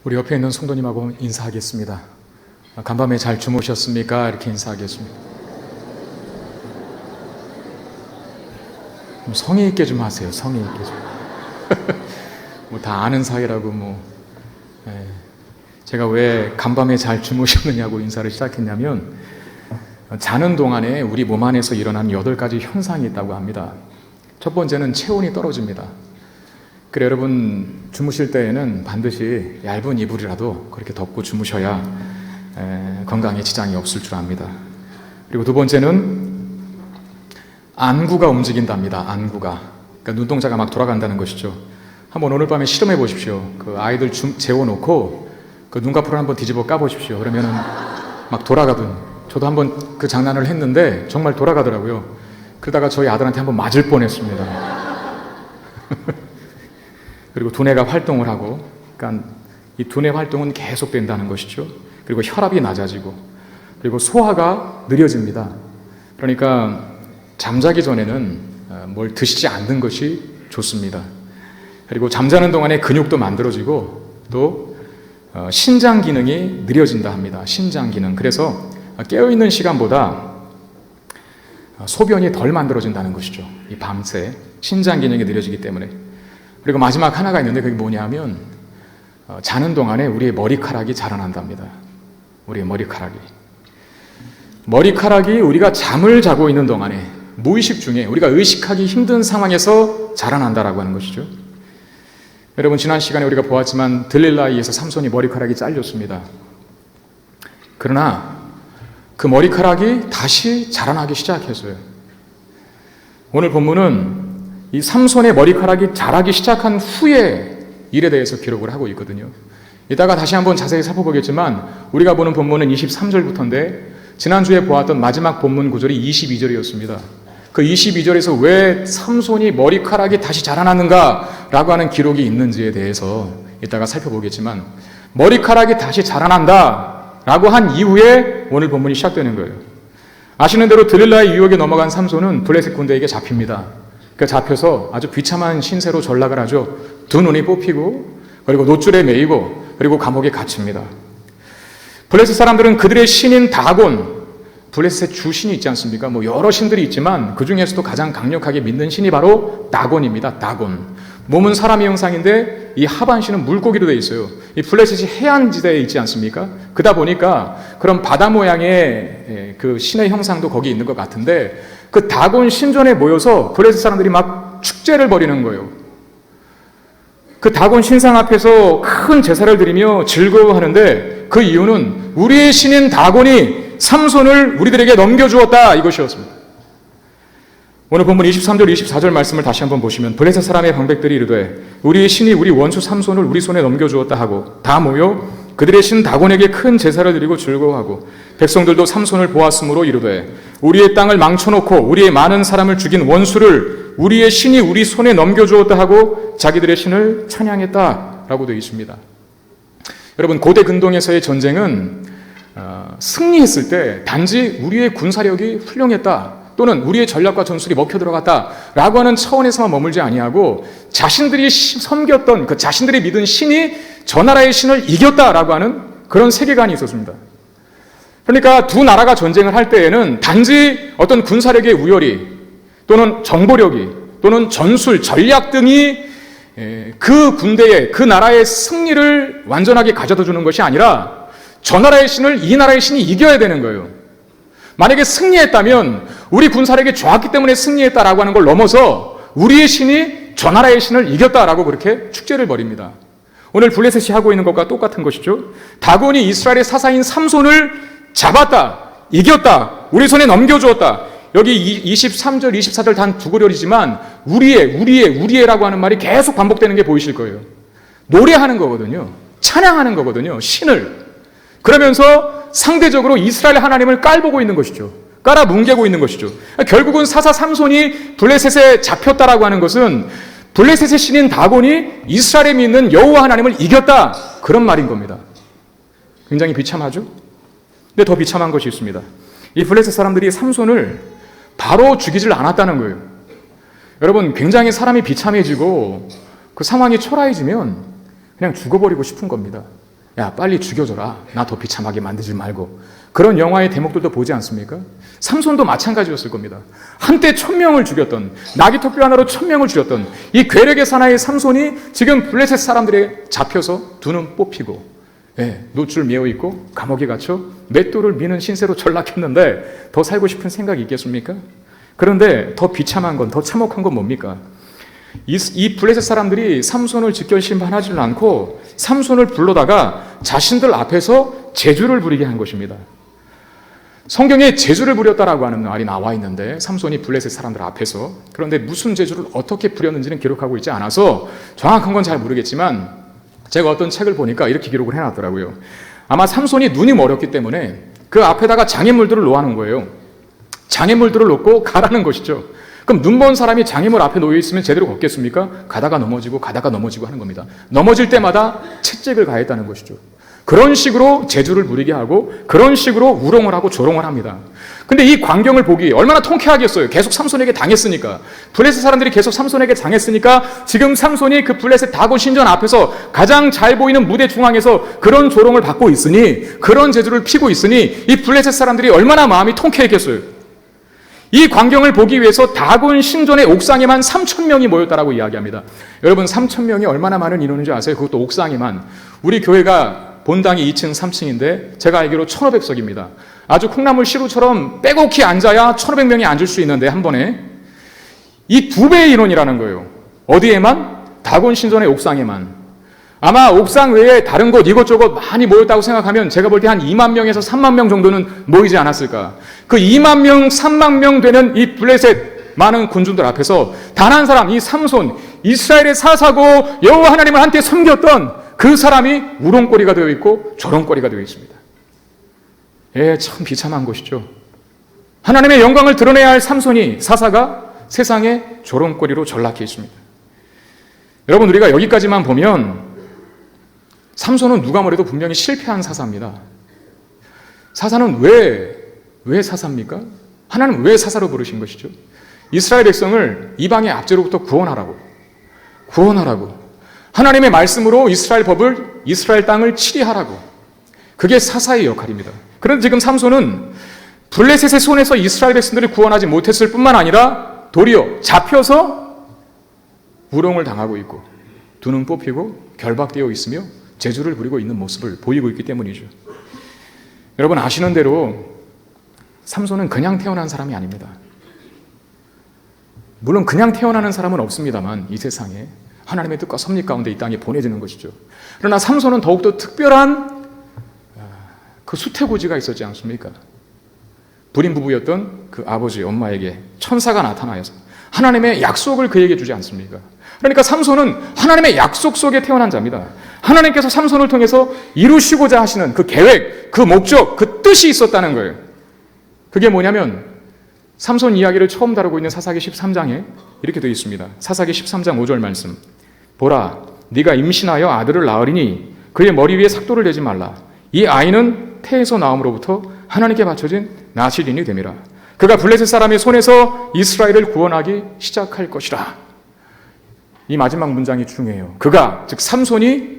우리 옆에 있는 성도님하고 인사하겠습니다. 간밤에 잘 주무셨습니까? 이렇게 인사하겠습니다. 성의 있게 좀 하세요. 성의 있게 좀. 뭐 다 아는 사이라고 제가 왜 간밤에 잘 주무셨느냐고 인사를 시작했냐면, 자는 동안에 우리 몸 안에서 일어나는 8가지 현상이 있다고 합니다. 첫 번째는 체온이 떨어집니다. 그래, 여러분 주무실 때에는 반드시 얇은 이불이라도 그렇게 덮고 주무셔야 건강에 지장이 없을 줄 압니다. 그리고 두 번째는 안구가 움직인답니다. 안구가. 그러니까 눈동자가 막 돌아간다는 것이죠. 한번 오늘 밤에 실험해 보십시오. 그 아이들 재워놓고 그 눈꺼풀을 한번 뒤집어 까보십시오. 그러면은 막 돌아가든. 저도 한번 그 장난을 했는데 정말 돌아가더라고요. 그러다가 저희 아들한테 한번 맞을 뻔했습니다. 그리고 두뇌가 활동을 하고, 그러니까 이 두뇌 활동은 계속된다는 것이죠. 그리고 혈압이 낮아지고, 그리고 소화가 느려집니다. 그러니까 잠자기 전에는 뭘 드시지 않는 것이 좋습니다. 그리고 잠자는 동안에 근육도 만들어지고 또 신장 기능이 느려진다 합니다. 신장 기능. 그래서 깨어있는 시간보다 소변이 덜 만들어진다는 것이죠. 이 밤새 신장 기능이 느려지기 때문에. 그리고 마지막 하나가 있는데 그게 뭐냐면, 자는 동안에 우리의 머리카락이 자라난답니다. 우리의 머리카락이 우리가 잠을 자고 있는 동안에 무의식 중에 우리가 의식하기 힘든 상황에서 자라난다라고 하는 것이죠. 여러분, 지난 시간에 우리가 보았지만 들릴라에서 삼손이 머리카락이 잘렸습니다. 그러나 그 머리카락이 다시 자라나기 시작했어요. 오늘 본문은 이 삼손의 머리카락이 자라기 시작한 후에 일에 대해서 기록을 하고 있거든요. 이따가 다시 한번 자세히 살펴보겠지만 우리가 보는 본문은 23절부터인데 지난주에 보았던 마지막 본문 구절이 22절이었습니다. 그 22절에서 왜 삼손이 머리카락이 다시 자라나는가라고 하는 기록이 있는지에 대해서 이따가 살펴보겠지만, 머리카락이 다시 자라난다라고 한 이후에 오늘 본문이 시작되는 거예요. 아시는 대로 들릴라의 유혹에 넘어간 삼손은 블레셋 군대에게 잡힙니다. 그 잡혀서 아주 비참한 신세로 전락을 하죠. 두 눈이 뽑히고, 그리고 노줄에 매이고, 그리고 감옥에 갇힙니다. 블레셋 사람들은 그들의 신인 다곤, 블레셋의 주신이 있지 않습니까? 여러 신들이 있지만 그 중에서도 가장 강력하게 믿는 신이 바로 다곤입니다. 다곤. 몸은 사람의 형상인데 이 하반신은 물고기로 되어 있어요. 이 블레셋이 해안지대에 있지 않습니까? 그러다 보니까 그런 바다 모양의 그 신의 형상도 거기 있는 것 같은데, 그 다곤 신전에 모여서 블레셋 사람들이 막 축제를 벌이는 거예요. 그 다곤 신상 앞에서 큰 제사를 드리며 즐거워하는데, 그 이유는 우리의 신인 다곤이 삼손을 우리들에게 넘겨주었다, 이것이었습니다. 오늘 본문 23절 24절 말씀을 다시 한번 보시면, 블레셋 사람의 방백들이 이르되 우리의 신이 우리 원수 삼손을 우리 손에 넘겨주었다 하고 다 모여 그들의 신 다곤에게 큰 제사를 드리고 즐거워하고, 백성들도 삼손을 보았으므로 이르되 우리의 땅을 망쳐놓고 우리의 많은 사람을 죽인 원수를 우리의 신이 우리 손에 넘겨주었다 하고 자기들의 신을 찬양했다라고 되어 있습니다. 여러분, 고대 근동에서의 전쟁은 승리했을 때 단지 우리의 군사력이 훌륭했다, 또는 우리의 전략과 전술이 먹혀 들어갔다라고 하는 차원에서만 머물지 아니하고, 자신들이 섬겼던 그 자신들이 믿은 신이 저 나라의 신을 이겼다라고 하는 그런 세계관이 있었습니다. 그러니까 두 나라가 전쟁을 할 때에는 단지 어떤 군사력의 우열이, 또는 정보력이, 또는 전술, 전략 등이 그 군대의, 그 나라의 승리를 완전하게 가져다 주는 것이 아니라 저 나라의 신을 이 나라의 신이 이겨야 되는 거예요. 만약에 승리했다면 우리 군사력이 좋았기 때문에 승리했다라고 하는 걸 넘어서 우리의 신이 저 나라의 신을 이겼다라고 그렇게 축제를 벌입니다. 오늘 블레셋이 하고 있는 것과 똑같은 것이죠. 다곤이 이스라엘의 사사인 삼손을 잡았다, 이겼다, 우리 손에 넘겨주었다. 여기 23절, 24절 단 두 구절이지만 우리의라고 하는 말이 계속 반복되는 게 보이실 거예요. 노래하는 거거든요. 찬양하는 거거든요. 신을. 그러면서 상대적으로 이스라엘 하나님을 깔보고 있는 것이죠. 깔아뭉개고 있는 것이죠. 결국은 사사 삼손이 블레셋에 잡혔다라고 하는 것은 블레셋의 신인 다곤이 이스라엘에 믿는 여호와 하나님을 이겼다, 그런 말인 겁니다. 굉장히 비참하죠? 근데 더 비참한 것이 있습니다. 이 블레셋 사람들이 삼손을 바로 죽이질 않았다는 거예요. 여러분, 굉장히 사람이 비참해지고 그 상황이 초라해지면 그냥 죽어버리고 싶은 겁니다. 야, 빨리 죽여줘라. 나 더 비참하게 만들지 말고. 그런 영화의 대목들도 보지 않습니까? 삼손도 마찬가지였을 겁니다. 한때 1000명을 죽였던, 나귀토끼 하나로 1000명을 죽였던 이 괴력의 사나이 삼손이 지금 블레셋 사람들에 잡혀서 두 눈 뽑히고, 노출 메어 있고 감옥에 갇혀 맷돌을 미는 신세로 전락했는데 더 살고 싶은 생각이 있겠습니까? 그런데 더 비참한 건, 더 참혹한 건 뭡니까? 이 블레셋 사람들이 삼손을 직결심판하지는 않고 삼손을 불러다가 자신들 앞에서 제주를 부리게 한 것입니다. 성경에 제주를 부렸다라고 하는 말이 나와 있는데, 삼손이 블레셋 사람들 앞에서, 그런데 무슨 제주를 어떻게 부렸는지는 기록하고 있지 않아서 정확한 건 잘 모르겠지만, 제가 어떤 책을 보니까 이렇게 기록을 해놨더라고요. 아마 삼손이 눈이 멀었기 때문에 그 앞에다가 장애물들을 놓아놓은 거예요. 장애물들을 놓고 가라는 것이죠. 그럼 눈먼 사람이 장애물 앞에 놓여 있으면 제대로 걷겠습니까? 가다가 넘어지고 하는 겁니다. 넘어질 때마다 채찍을 가했다는 것이죠. 그런 식으로 제주를 부리게 하고 그런 식으로 우롱을 하고 조롱을 합니다. 근데 이 광경을 보기 얼마나 통쾌하겠어요. 계속 삼손에게 당했으니까. 블레셋 사람들이 계속 삼손에게 당했으니까 지금 삼손이 그 블레셋 다곤 신전 앞에서 가장 잘 보이는 무대 중앙에서 그런 조롱을 받고 있으니, 그런 제주를 피고 있으니 이 블레셋 사람들이 얼마나 마음이 통쾌했겠어요. 이 광경을 보기 위해서 다곤 신전의 옥상에만 3000명이 모였다라고 이야기합니다. 여러분, 3000명이 얼마나 많은 인원인지 아세요? 그것도 옥상에만. 우리 교회가 본당이 2층, 3층인데 제가 알기로 1500석입니다. 아주 콩나물 시루처럼 빼곡히 앉아야 1500명이 앉을 수 있는데, 한 번에 이 2배의 인원이라는 거예요. 어디에만? 다곤 신전의 옥상에만. 아마 옥상 외에 다른 곳 이것저것 많이 모였다고 생각하면 제가 볼 때 한 2만 명에서 3만 명 정도는 모이지 않았을까. 그 2만 명, 3만 명 되는 이 블레셋 많은 군중들 앞에서 단 한 사람, 이 삼손, 이스라엘의 사사고 여호와 하나님을 한때 섬겼던 그 사람이 우롱거리가 되어 있고 조롱거리가 되어 있습니다. 참 비참한 것이죠. 하나님의 영광을 드러내야 할 삼손이, 사사가 세상의 조롱거리로 전락해 있습니다. 여러분, 우리가 여기까지만 보면 삼손은 누가 뭐래도 분명히 실패한 사사입니다. 사사는 왜 사사입니까? 하나님 왜 사사로 부르신 것이죠? 이스라엘 백성을 이방의 압제로부터 구원하라고. 하나님의 말씀으로 이스라엘 법을, 이스라엘 땅을 치리하라고. 그게 사사의 역할입니다. 그런데 지금 삼손은 블레셋의 손에서 이스라엘 백성들을 구원하지 못했을 뿐만 아니라 도리어 잡혀서 우롱을 당하고 있고 두 눈 뽑히고 결박되어 있으며 제주를 부리고 있는 모습을 보이고 있기 때문이죠. 여러분, 아시는 대로 삼손은 그냥 태어난 사람이 아닙니다. 물론 그냥 태어나는 사람은 없습니다만 이 세상에 하나님의 뜻과 섭리 가운데 이 땅에 보내지는 것이죠. 그러나 삼손은 더욱더 특별한 그 수태고지가 있었지 않습니까? 불임 부부였던 그 아버지, 엄마에게 천사가 나타나서 하나님의 약속을 그에게 주지 않습니까? 그러니까 삼손은 하나님의 약속 속에 태어난 자입니다. 하나님께서 삼손을 통해서 이루시고자 하시는 그 계획, 그 목적, 그 뜻이 있었다는 거예요. 그게 뭐냐면 삼손 이야기를 처음 다루고 있는 사사기 13장에 이렇게 되어 있습니다. 사사기 13장 5절 말씀. 보라, 네가 임신하여 아들을 낳으리니 그의 머리 위에 삭도를 내지 말라. 이 아이는 태에서 나옴으로부터 하나님께 바쳐진 나실인이 됨이라. 그가 블레셋 사람의 손에서 이스라엘을 구원하기 시작할 것이라. 이 마지막 문장이 중요해요. 그가, 즉 삼손이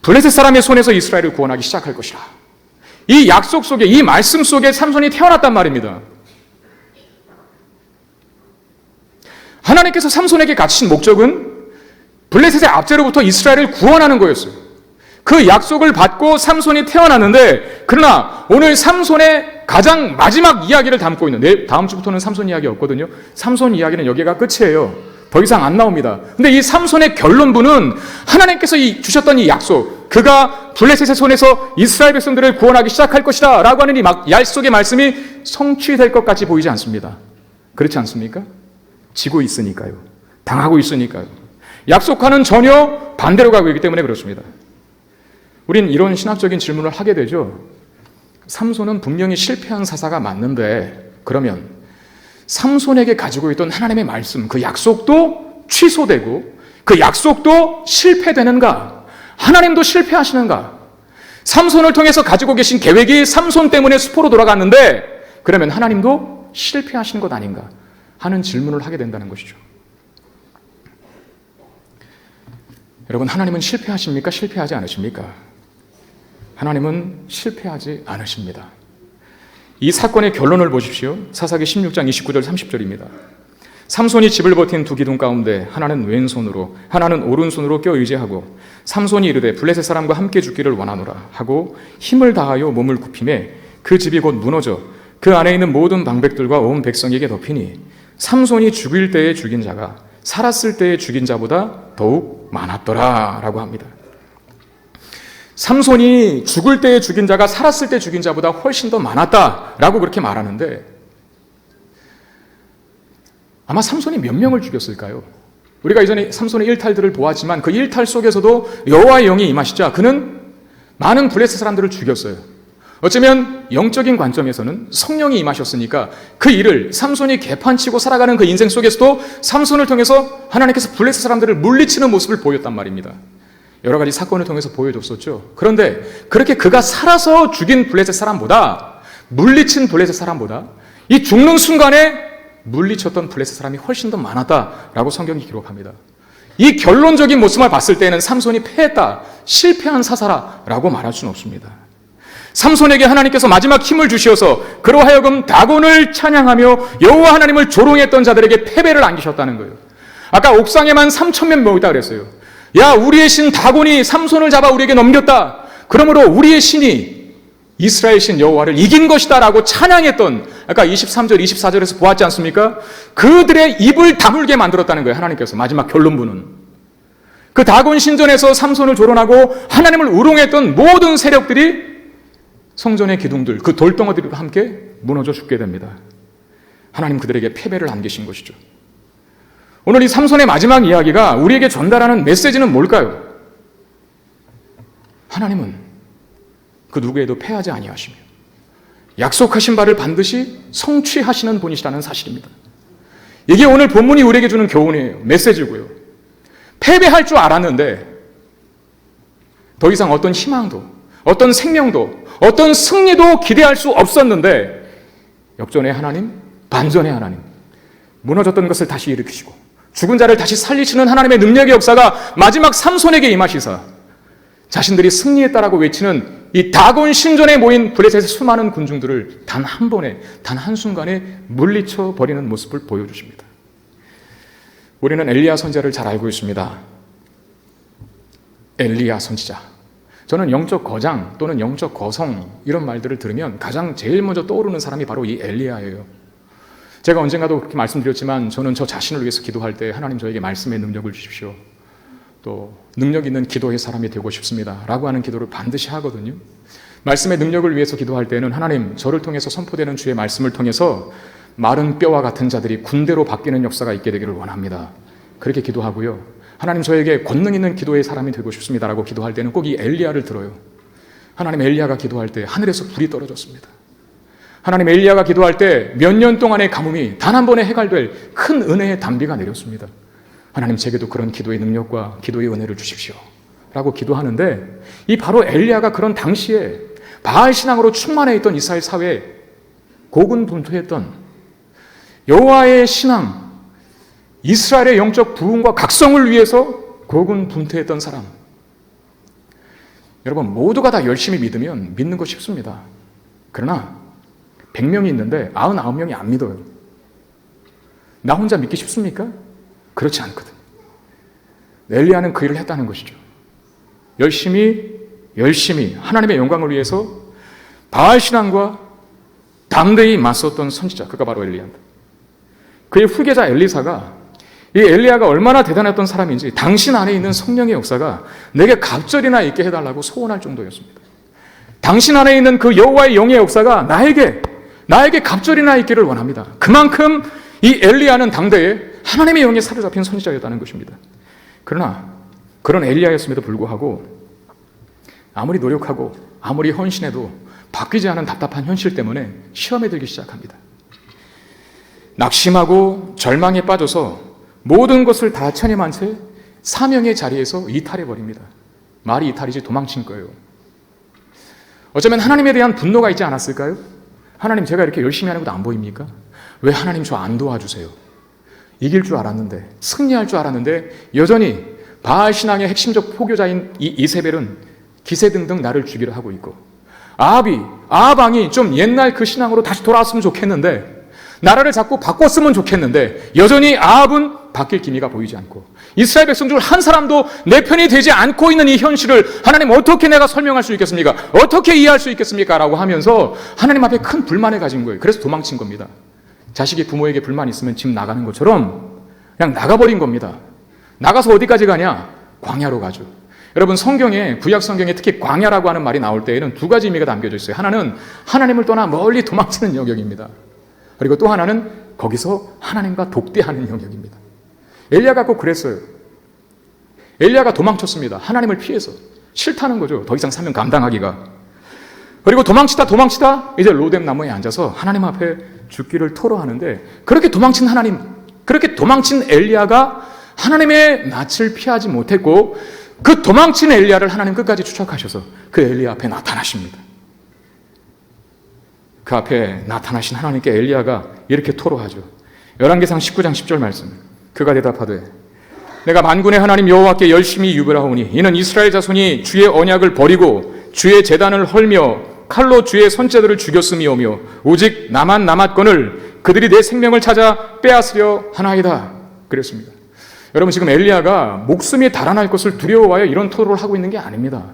블레셋 사람의 손에서 이스라엘을 구원하기 시작할 것이라. 이 약속 속에, 이 말씀 속에 삼손이 태어났단 말입니다. 하나님께서 삼손에게 갖추신 목적은 블레셋의 압제로부터 이스라엘을 구원하는 거였어요. 그 약속을 받고 삼손이 태어났는데, 그러나 오늘 삼손의 가장 마지막 이야기를 담고 있는, 다음 주부터는 삼손 이야기 없거든요. 삼손 이야기는 여기가 끝이에요. 더 이상 안 나옵니다. 근데 이 삼손의 결론부는 하나님께서 주셨던 이 약속, 그가 블레셋의 손에서 이스라엘 백성들을 구원하기 시작할 것이다 라고 하는 이 약속의 말씀이 성취될 것 같이 보이지 않습니다. 그렇지 않습니까? 지고 있으니까요. 당하고 있으니까요. 약속과는 전혀 반대로 가고 있기 때문에 그렇습니다. 우린 이런 신학적인 질문을 하게 되죠. 삼손은 분명히 실패한 사사가 맞는데, 그러면 삼손에게 가지고 있던 하나님의 말씀, 그 약속도 취소되고 그 약속도 실패되는가? 하나님도 실패하시는가? 삼손을 통해서 가지고 계신 계획이 삼손 때문에 수포로 돌아갔는데, 그러면 하나님도 실패하신 것 아닌가 하는 질문을 하게 된다는 것이죠. 여러분, 하나님은 실패하십니까? 실패하지 않으십니까? 하나님은 실패하지 않으십니다. 이 사건의 결론을 보십시오. 사사기 16장 29절 30절입니다. 삼손이 집을 버틴 두 기둥 가운데 하나는 왼손으로 하나는 오른손으로 껴 의지하고 삼손이 이르되 블레셋 사람과 함께 죽기를 원하노라 하고 힘을 다하여 몸을 굽히매 그 집이 곧 무너져 그 안에 있는 모든 방백들과 온 백성에게 덮이니 삼손이 죽일 때에 죽인 자가 살았을 때에 죽인 자보다 더욱 많았더라 라고 합니다. 삼손이 죽을 때에 죽인 자가 살았을 때 죽인 자보다 훨씬 더 많았다라고 그렇게 말하는데 아마 삼손이 몇 명을 죽였을까요? 우리가 이전에 삼손의 일탈들을 보았지만 그 일탈 속에서도 여호와의 영이 임하시자 그는 많은 블레셋 사람들을 죽였어요. 어쩌면 영적인 관점에서는 성령이 임하셨으니까 그 일을 삼손이 개판치고 살아가는 그 인생 속에서도 삼손을 통해서 하나님께서 블레셋 사람들을 물리치는 모습을 보였단 말입니다. 여러 가지 사건을 통해서 보여줬었죠. 그런데 그렇게 그가 살아서 죽인 블레셋 사람보다 물리친 블레셋 사람보다 이 죽는 순간에 물리쳤던 블레셋 사람이 훨씬 더 많았다라고 성경이 기록합니다. 이 결론적인 모습을 봤을 때는 삼손이 패했다, 실패한 사사라고 말할 수는 없습니다. 삼손에게 하나님께서 마지막 힘을 주시어서 그로 하여금 다곤을 찬양하며 여호와 하나님을 조롱했던 자들에게 패배를 안기셨다는 거예요. 아까 옥상에만 3,000명 모였다 그랬어요. 야, 우리의 신 다곤이 삼손을 잡아 우리에게 넘겼다. 그러므로 우리의 신이 이스라엘 신 여호와를 이긴 것이다 라고 찬양했던 아까 23절 24절에서 보았지 않습니까? 그들의 입을 다물게 만들었다는 거예요. 하나님께서 마지막 결론부는 그 다곤 신전에서 삼손을 조롱하고 하나님을 우롱했던 모든 세력들이 성전의 기둥들 그 돌덩어리들과 함께 무너져 죽게 됩니다. 하나님 그들에게 패배를 안기신 것이죠. 오늘 이 삼손의 마지막 이야기가 우리에게 전달하는 메시지는 뭘까요? 하나님은 그 누구에도 패하지 아니하시며 약속하신 바를 반드시 성취하시는 분이시라는 사실입니다. 이게 오늘 본문이 우리에게 주는 교훈이에요. 메시지고요. 패배할 줄 알았는데 더 이상 어떤 희망도 어떤 생명도 어떤 승리도 기대할 수 없었는데 역전의 하나님, 반전의 하나님, 무너졌던 것을 다시 일으키시고 죽은 자를 다시 살리시는 하나님의 능력의 역사가 마지막 삼손에게 임하시사 자신들이 승리했다라고 외치는 이 다곤 신전에 모인 블레셋의 수많은 군중들을 단 한 번에, 단 한순간에 물리쳐 버리는 모습을 보여주십니다. 우리는 엘리야 선지자를 잘 알고 있습니다. 엘리야 선지자. 저는 영적 거장 또는 영적 거성 이런 말들을 들으면 가장 제일 먼저 떠오르는 사람이 바로 이 엘리야예요. 제가 언젠가도 그렇게 말씀드렸지만 저는 저 자신을 위해서 기도할 때 하나님 저에게 말씀의 능력을 주십시오. 또 능력 있는 기도의 사람이 되고 싶습니다 라고 하는 기도를 반드시 하거든요. 말씀의 능력을 위해서 기도할 때는 하나님 저를 통해서 선포되는 주의 말씀을 통해서 마른 뼈와 같은 자들이 군대로 바뀌는 역사가 있게 되기를 원합니다. 그렇게 기도하고요. 하나님 저에게 권능 있는 기도의 사람이 되고 싶습니다 라고 기도할 때는 꼭 이 엘리야를 들어요. 하나님 엘리야가 기도할 때 하늘에서 불이 떨어졌습니다. 하나님 엘리야가 기도할 때 몇 년 동안의 가뭄이 단 한 번에 해결될 큰 은혜의 단비가 내렸습니다. 하나님 제게도 그런 기도의 능력과 기도의 은혜를 주십시오 라고 기도하는데 이 바로 엘리야가 그런 당시에 바알 신앙으로 충만해 있던 이스라엘 사회에 고군분투했던 여호와의 신앙, 이스라엘의 영적 부흥과 각성을 위해서 고군분투했던 사람. 여러분 모두가 다 열심히 믿으면 믿는 거 쉽습니다. 그러나 100명이 있는데 99명이 안 믿어요. 나 혼자 믿기 쉽습니까? 그렇지 않거든. 엘리야는 그 일을 했다는 것이죠. 열심히 하나님의 영광을 위해서 바알 신앙과 담대히 맞섰던 선지자, 그가 바로 엘리야입니다. 그의 후계자 엘리사가 이 엘리야가 얼마나 대단했던 사람인지 당신 안에 있는 성령의 역사가 내게 갑절이나 있게 해달라고 소원할 정도였습니다. 당신 안에 있는 그 여호와의 영의 역사가 나에게 갑절이나 있기를 원합니다. 그만큼 이 엘리야는 당대에 하나님의 영에 사로잡힌 선지자였다는 것입니다. 그러나 그런 엘리야였음에도 불구하고 아무리 노력하고 아무리 헌신해도 바뀌지 않은 답답한 현실 때문에 시험에 들기 시작합니다. 낙심하고 절망에 빠져서 모든 것을 다 체념한 채 사명의 자리에서 이탈해버립니다. 말이 이탈이지 도망친 거예요. 어쩌면 하나님에 대한 분노가 있지 않았을까요? 하나님 제가 이렇게 열심히 하는 것도 안 보입니까? 왜 하나님 저 안 도와주세요? 이길 줄 알았는데, 승리할 줄 알았는데 여전히 바알 신앙의 핵심적 포교자인 이 이세벨은 기세 등등 나를 죽이려 하고 있고, 아합 왕이 좀 옛날 그 신앙으로 다시 돌아왔으면 좋겠는데, 나라를 자꾸 바꿨으면 좋겠는데, 여전히 아합은 바뀔 기미가 보이지 않고, 이스라엘 백성 중 한 사람도 내 편이 되지 않고 있는 이 현실을 하나님 어떻게 내가 설명할 수 있겠습니까? 어떻게 이해할 수 있겠습니까? 라고 하면서 하나님 앞에 큰 불만을 가진 거예요. 그래서 도망친 겁니다. 자식이 부모에게 불만 있으면 집 나가는 것처럼 그냥 나가버린 겁니다. 나가서 어디까지 가냐? 광야로 가죠. 여러분, 성경에, 구약 성경에 특히 광야라고 하는 말이 나올 때에는 두 가지 의미가 담겨져 있어요. 하나는 하나님을 떠나 멀리 도망치는 영역입니다. 그리고 또 하나는 거기서 하나님과 독대하는 영역입니다. 엘리야가 꼭 그랬어요. 엘리야가 도망쳤습니다. 하나님을 피해서. 싫다는 거죠. 더 이상 사명 감당하기가. 그리고 도망치다 이제 로뎀 나무에 앉아서 하나님 앞에 죽기를 토로하는데, 그렇게 도망친 엘리야가 하나님의 낯을 피하지 못했고, 그 도망친 엘리야를 하나님 끝까지 추적하셔서 그 엘리야 앞에 나타나십니다. 그 앞에 나타나신 하나님께 엘리야가 이렇게 토로하죠. 열왕기상 19장 10절 말씀. 그가 대답하되, 내가 만군의 하나님 여호와께 열심히 유별하오니 이는 이스라엘 자손이 주의 언약을 버리고 주의 제단을 헐며 칼로 주의 선자들을 죽였음이오며 오직 나만 남았거늘 그들이 내 생명을 찾아 빼앗으려 하나이다. 그랬습니다. 여러분, 지금 엘리야가 목숨이 달아날 것을 두려워하여 이런 토로를 하고 있는 게 아닙니다.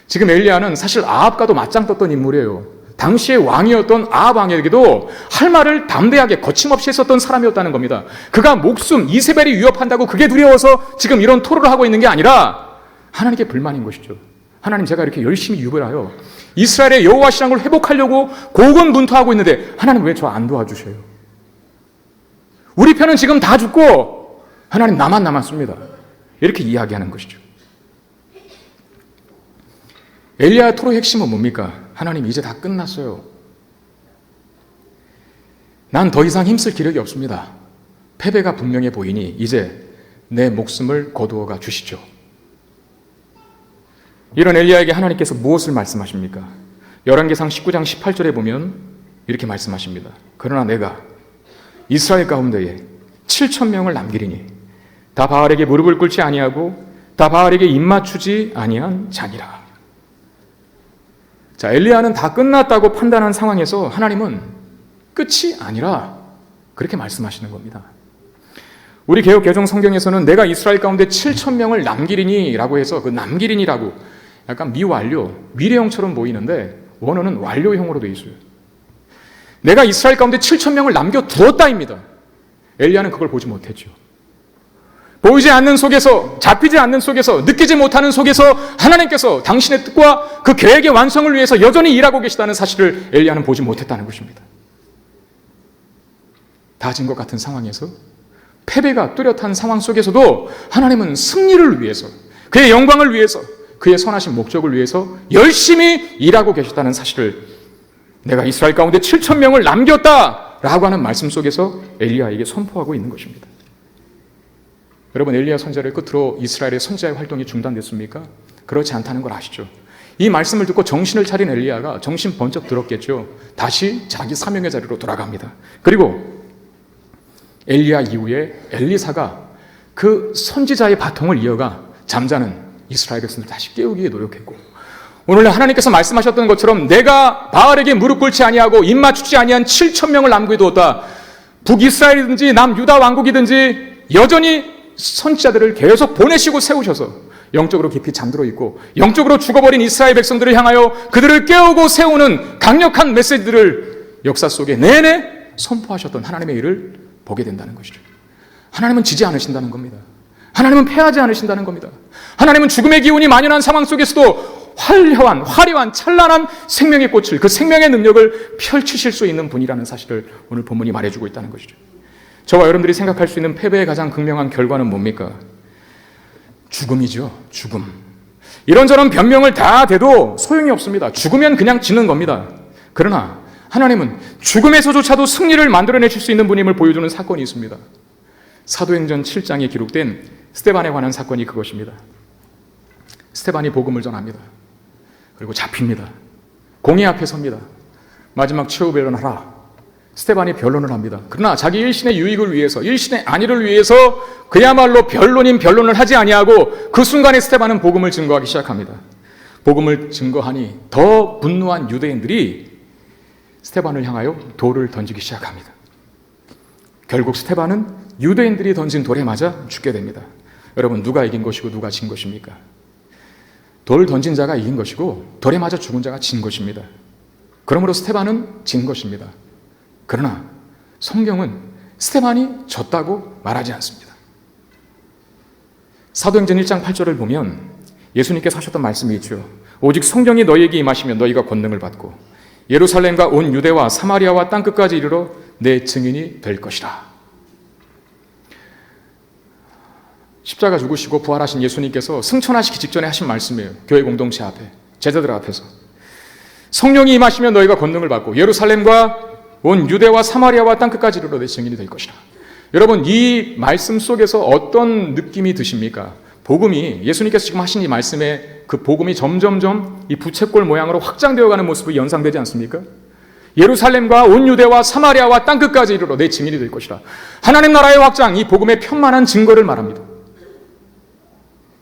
지금 엘리야는 사실 아합과도 맞짱 떴던 인물이에요. 당시의 왕이었던 아합 왕에게도 할 말을 담대하게 거침없이 했었던 사람이었다는 겁니다. 그가 목숨, 이세벨이 위협한다고 그게 두려워서 지금 이런 토로를 하고 있는 게 아니라 하나님께 불만인 것이죠. 하나님, 제가 이렇게 열심히 유별하여 이스라엘의 여호와 신앙을 회복하려고 고군분투하고 있는데 하나님 왜 저 안 도와주셔요? 우리 편은 지금 다 죽고 하나님 나만 남았습니다. 이렇게 이야기하는 것이죠. 엘리야의 토로의 핵심은 뭡니까? 하나님, 이제 다 끝났어요. 난 더 이상 힘쓸 기력이 없습니다. 패배가 분명해 보이니 이제 내 목숨을 거두어가 주시죠. 이런 엘리야에게 하나님께서 무엇을 말씀하십니까? 열왕기상 19장 18절에 보면 이렇게 말씀하십니다. 그러나 내가 이스라엘 가운데에 7,000명을 남기리니 다 바알에게 무릎을 꿇지 아니하고 다 바알에게 입맞추지 아니한 자니라. 자, 엘리야는 다 끝났다고 판단한 상황에서 하나님은 끝이 아니라 그렇게 말씀하시는 겁니다. 우리 개역 개정 성경에서는 내가 이스라엘 가운데 7,000명을 남기리니 라고 해서 그 남기리니라고 약간 미완료, 미래형처럼 보이는데 원어는 완료형으로 되어 있어요. 내가 이스라엘 가운데 7,000명을 남겨두었다입니다. 엘리야는 그걸 보지 못했죠. 보이지 않는 속에서, 잡히지 않는 속에서, 느끼지 못하는 속에서 하나님께서 당신의 뜻과 그 계획의 완성을 위해서 여전히 일하고 계시다는 사실을 엘리야는 보지 못했다는 것입니다. 다진 것 같은 상황에서, 패배가 뚜렷한 상황 속에서도 하나님은 승리를 위해서, 그의 영광을 위해서, 그의 선하신 목적을 위해서 열심히 일하고 계셨다는 사실을 내가 이스라엘 가운데 7,000명을 남겼다라고 하는 말씀 속에서 엘리야에게 선포하고 있는 것입니다. 여러분, 엘리야 선지자를 끝으로 이스라엘의 선지자의 활동이 중단됐습니까? 그렇지 않다는 걸 아시죠? 이 말씀을 듣고 정신을 차린 엘리야가 정신 번쩍 들었겠죠. 다시 자기 사명의 자리로 돌아갑니다. 그리고 엘리야 이후에 엘리사가 그 선지자의 바통을 이어가 잠자는 이스라엘 백성들을 다시 깨우기에 노력했고, 오늘날 하나님께서 말씀하셨던 것처럼 내가 바알에게 무릎 꿇지 아니하고 입 맞추지 아니한 7,000명을 남겨두었다. 북이스라엘이든지 남유다 왕국이든지 여전히 선지자들을 계속 보내시고 세우셔서 영적으로 깊이 잠들어 있고 영적으로 죽어버린 이스라엘 백성들을 향하여 그들을 깨우고 세우는 강력한 메시지들을 역사 속에 내내 선포하셨던 하나님의 일을 보게 된다는 것이죠. 하나님은 지지 않으신다는 겁니다. 하나님은 패하지 않으신다는 겁니다. 하나님은 죽음의 기운이 만연한 상황 속에서도 화려한 찬란한 생명의 꽃을, 그 생명의 능력을 펼치실 수 있는 분이라는 사실을 오늘 본문이 말해주고 있다는 것이죠. 저와 여러분들이 생각할 수 있는 패배의 가장 극명한 결과는 뭡니까? 죽음이죠. 죽음. 이런저런 변명을 다 대도 소용이 없습니다. 죽으면 그냥 지는 겁니다. 그러나 하나님은 죽음에서조차도 승리를 만들어내실 수 있는 분임을 보여주는 사건이 있습니다. 사도행전 7장에 기록된 스데반에 관한 사건이 그것입니다. 스데반이 복음을 전합니다. 그리고 잡힙니다. 공의 앞에 섭니다. 마지막 최후 변론하라. 스데반이 변론을 합니다. 그러나 자기 일신의 유익을 위해서, 일신의 안위를 위해서 그야말로 변론인 변론을 하지 아니하고 그 순간에 스데반은 복음을 증거하기 시작합니다. 복음을 증거하니 더 분노한 유대인들이 스데반을 향하여 돌을 던지기 시작합니다. 결국 스데반은 유대인들이 던진 돌에 맞아 죽게 됩니다. 여러분, 누가 이긴 것이고 누가 진 것입니까? 돌 던진 자가 이긴 것이고 돌에 맞아 죽은 자가 진 것입니다. 그러므로 스데반은 진 것입니다. 그러나 성경은 스데반이 졌다고 말하지 않습니다. 사도행전 1장 8절을 보면 예수님께서 하셨던 말씀이 있죠. 오직 성령이 너희에게 임하시면 너희가 권능을 받고 예루살렘과 온 유대와 사마리아와 땅끝까지 이르러 내 증인이 될 것이라. 십자가 죽으시고 부활하신 예수님께서 승천하시기 직전에 하신 말씀이에요. 교회 공동체 앞에, 제자들 앞에서. 성령이 임하시면 너희가 권능을 받고 예루살렘과 온 유대와 사마리아와 땅끝까지 이르러 내 증인이 될 것이라. 여러분, 이 말씀 속에서 어떤 느낌이 드십니까? 복음이, 예수님께서 지금 하신 이 말씀에 그 복음이 점점점 이 부채꼴 모양으로 확장되어가는 모습이 연상되지 않습니까? 예루살렘과 온 유대와 사마리아와 땅끝까지 이르러 내 증인이 될 것이라. 하나님 나라의 확장, 이 복음의 편만한 증거를 말합니다.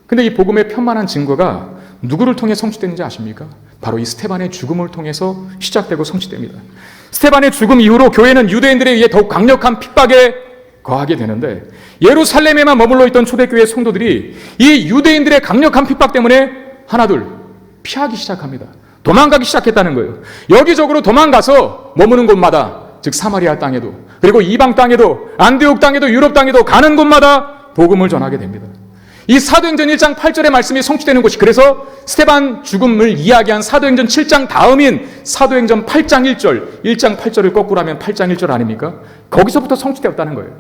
근데 이 복음의 편만한 증거가 누구를 통해 성취되는지 아십니까? 바로 이 스데반의 죽음을 통해서 시작되고 성취됩니다. 스데반의 죽음 이후로 교회는 유대인들에 의해 더욱 강력한 핍박에 거하게 되는데, 예루살렘에만 머물러 있던 초대교회 성도들이 이 유대인들의 강력한 핍박 때문에 하나둘 피하기 시작합니다. 도망가기 시작했다는 거예요. 여기저기로 도망가서 머무는 곳마다, 즉 사마리아 땅에도, 그리고 이방 땅에도, 안디옥 땅에도, 유럽 땅에도 가는 곳마다 복음을 전하게 됩니다. 이 사도행전 1장 8절의 말씀이 성취되는 곳이, 그래서 스데반 죽음을 이야기한 사도행전 7장 다음인 사도행전 8장 1절, 1장 8절을 거꾸로 하면 8장 1절 아닙니까? 거기서부터 성취되었다는 거예요.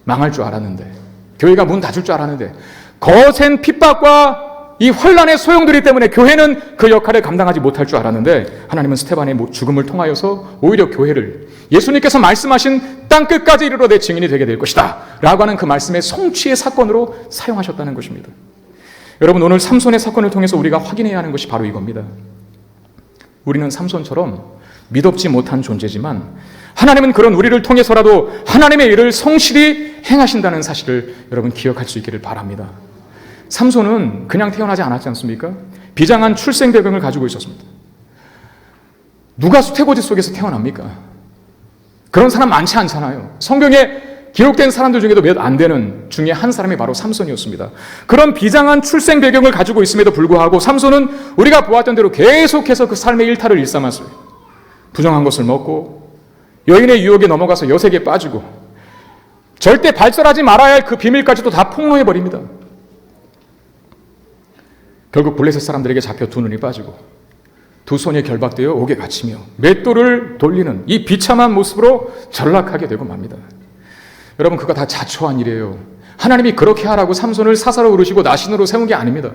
망할 줄 알았는데, 교회가 문 닫을 줄 알았는데, 거센 핍박과 이 혼란의 소용돌이 때문에 교회는 그 역할을 감당하지 못할 줄 알았는데, 하나님은 스데반의 죽음을 통하여서 오히려 교회를 예수님께서 말씀하신 땅끝까지 이르러 내 증인이 되게 될 것이다 라고 하는 그 말씀의 성취의 사건으로 사용하셨다는 것입니다. 여러분, 오늘 삼손의 사건을 통해서 우리가 확인해야 하는 것이 바로 이겁니다. 우리는 삼손처럼 믿업지 못한 존재지만 하나님은 그런 우리를 통해서라도 하나님의 일을 성실히 행하신다는 사실을 여러분 기억할 수 있기를 바랍니다. 삼손은 그냥 태어나지 않았지 않습니까? 비장한 출생 배경을 가지고 있었습니다. 누가 수태고지 속에서 태어납니까? 그런 사람 많지 않잖아요. 성경에 기록된 사람들 중에도 몇 안 되는 중에 한 사람이 바로 삼손이었습니다. 그런 비장한 출생 배경을 가지고 있음에도 불구하고 삼손은 우리가 보았던 대로 계속해서 그 삶의 일탈을 일삼았어요. 부정한 것을 먹고 여인의 유혹에 넘어가서 여색에 빠지고 절대 발설하지 말아야 할 그 비밀까지도 다 폭로해버립니다. 결국 블레셋 사람들에게 잡혀 두 눈이 빠지고 두 손이 결박되어 옥에 갇히며 맷돌을 돌리는 이 비참한 모습으로 전락하게 되고 맙니다. 여러분, 그거 다 자초한 일이에요. 하나님이 그렇게 하라고 삼손을 사사로 부르시고 나신으로 세운 게 아닙니다.